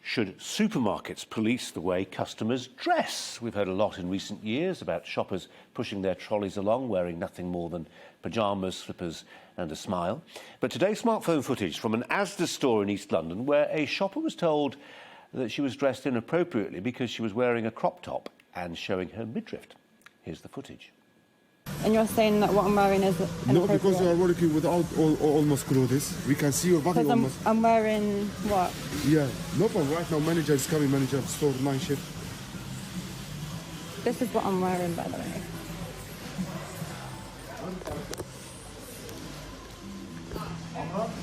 Should supermarkets police the way customers dress? We've heard a lot in recent years about shoppers pushing their trolleys along wearing nothing more than pyjamas, slippers and a smile. But today, smartphone footage from an Asda store in East London where a shopper was told that she was dressed inappropriately because she was wearing a crop top and showing her midriff. Here's the footage. And you're saying that what I'm wearing is inappropriate? No, because you are working without almost clothes. We can see your body almost. I'm wearing what? Yeah, no problem. Right now, manager is coming, manager of store, night shift. This is what I'm wearing, by the way.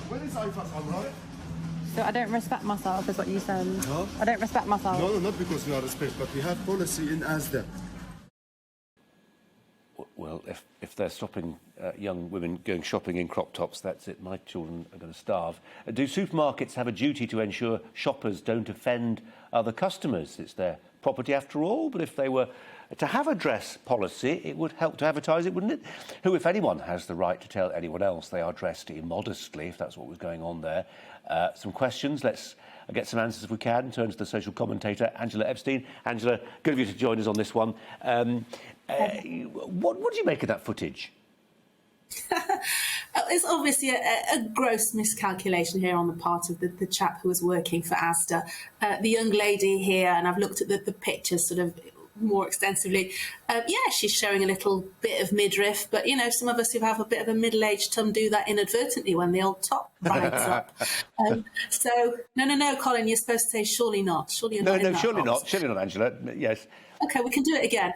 Where is IFAS, Amra? So I don't respect myself, is what you said? No. I don't respect myself. No, not because we are respect, but we have policy in Asda. Well, if they're stopping young women going shopping in crop tops, that's it. My children are going to starve. Do supermarkets have a duty to ensure shoppers don't offend other customers? It's their property after all, but if they were to have a dress policy, it would help to advertise it, wouldn't it? Who, if anyone, has the right to tell anyone else they are dressed immodestly, if that's what was going on there? Some questions. Let's get some answers if we can. Turn to the social commentator, Angela Epstein. Angela, good of you to join us on this one. What do you make of that footage? It's obviously a gross miscalculation here on the part of the chap who was working for Asda. The young lady here, and I've looked at the pictures sort of more extensively. Yeah, she's showing a little bit of midriff, but, you know, some of us who have a bit of a middle-aged tum do that inadvertently when the old top rides up. So, no, Colin, you're supposed to say, surely not. Surely you're not. No, surely not. Surely not, Angela. Yes. OK, we can do it again.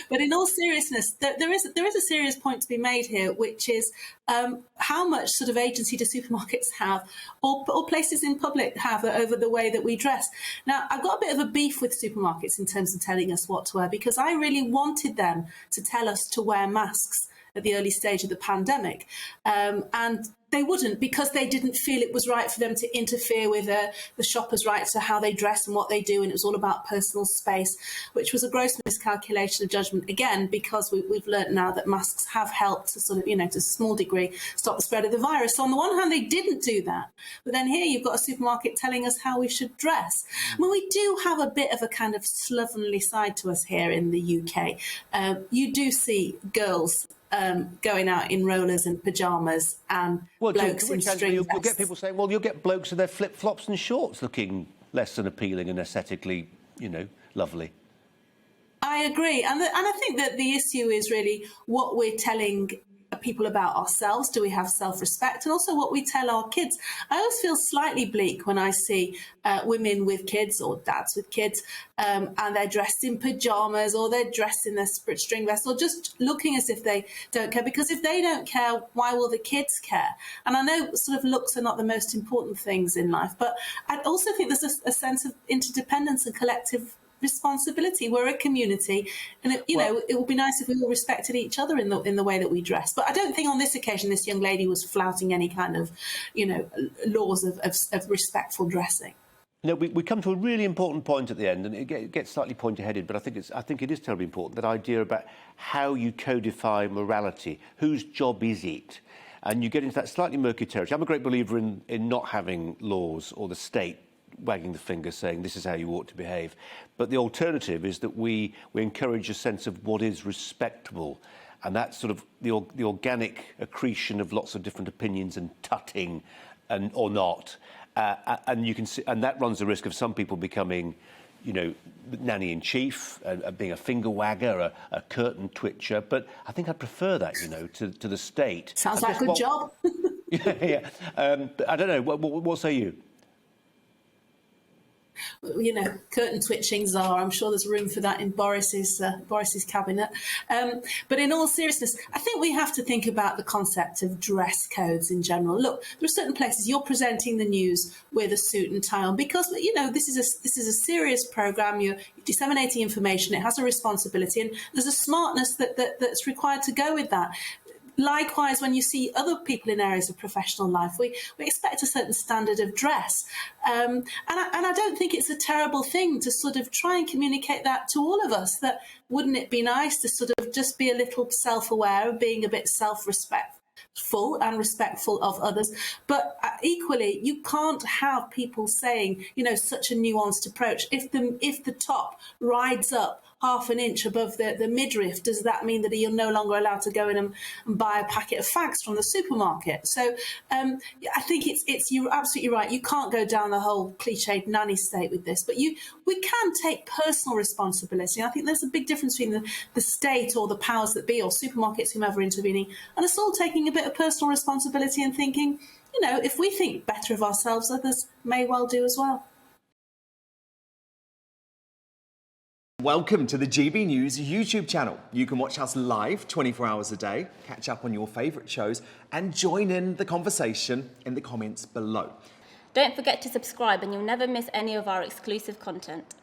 But in all seriousness, there is a serious point to be made here, which is how much sort of agency do supermarkets have or places in public have over the way that we dress. Now, I've got a bit of a beef with supermarkets in terms of telling us what to wear, because I really wanted them to tell us to wear masks at the early stage of the pandemic. And they wouldn't, because they didn't feel it was right for them to interfere with the shoppers' right to how they dress and what they do. And it was all about personal space, which was a gross miscalculation of judgment, again, because we've learnt now that masks have helped to sort of, you know, to a small degree, stop the spread of the virus. So on the one hand, they didn't do that. But then here you've got a supermarket telling us how we should dress. I mean, we do have a bit of a kind of slovenly side to us here in the UK. You do see girls going out in rollers and pyjamas and blokes in string vests. You'll get people saying, well, you'll get blokes in their flip-flops and shorts looking less than appealing and aesthetically, you know, lovely. I agree. And I think that the issue is really what we're telling people about ourselves. Do we have self-respect? And also what we tell our kids. I always feel slightly bleak when I see women with kids or dads with kids and they're dressed in pyjamas or they're dressed in their string vests or just looking as if they don't care. Because if they don't care, why will the kids care? And I know sort of looks are not the most important things in life, but I also think there's a sense of interdependence and collective responsibility. We're a community, and it would be nice if we all respected each other in the way that we dress. But I don't think on this occasion this young lady was flouting any kind of, you know, laws of respectful dressing. No, we come to a really important point at the end, and it gets slightly pointy-headed, but I think it is terribly important, that idea about how you codify morality. Whose job is it? And you get into that slightly murky territory. I'm a great believer in not having laws or the state wagging the finger saying this is how you ought to behave. But the alternative is that we encourage a sense of what is respectable. And that's sort of the organic accretion of lots of different opinions and tutting and or not. And you can see, and that runs the risk of some people becoming, you know, nanny in chief, being a finger wagger, a curtain twitcher. But I think I'd prefer that, you know, to the state. Sounds like a good job. Yeah. I don't know. What say you? You know, curtain twitchings are. I'm sure there's room for that in Boris's cabinet. But in all seriousness, I think we have to think about the concept of dress codes in general. Look, there are certain places you're presenting the news with a suit and tie on because, you know, this is a serious programme. You're disseminating information. It has a responsibility, and there's a smartness that's required to go with that. Likewise, when you see other people in areas of professional life, we expect a certain standard of dress. And I don't think it's a terrible thing to sort of try and communicate that to all of us, that wouldn't it be nice to sort of just be a little self-aware and being a bit self-respectful and respectful of others. But equally, you can't have people saying, such a nuanced approach. If the top rides up half an inch above the midriff, does that mean that you're no longer allowed to go in and buy a packet of fags from the supermarket? So I think you're absolutely right. You can't go down the whole cliched nanny state with this, but we can take personal responsibility. I think there's a big difference between the state or the powers that be or supermarkets, whomever intervening, and us all taking a bit of personal responsibility and thinking, if we think better of ourselves, others may well do as well. Welcome to the GB News YouTube channel. You can watch us live 24 hours a day, catch up on your favourite shows and join in the conversation in the comments below. Don't forget to subscribe and you'll never miss any of our exclusive content.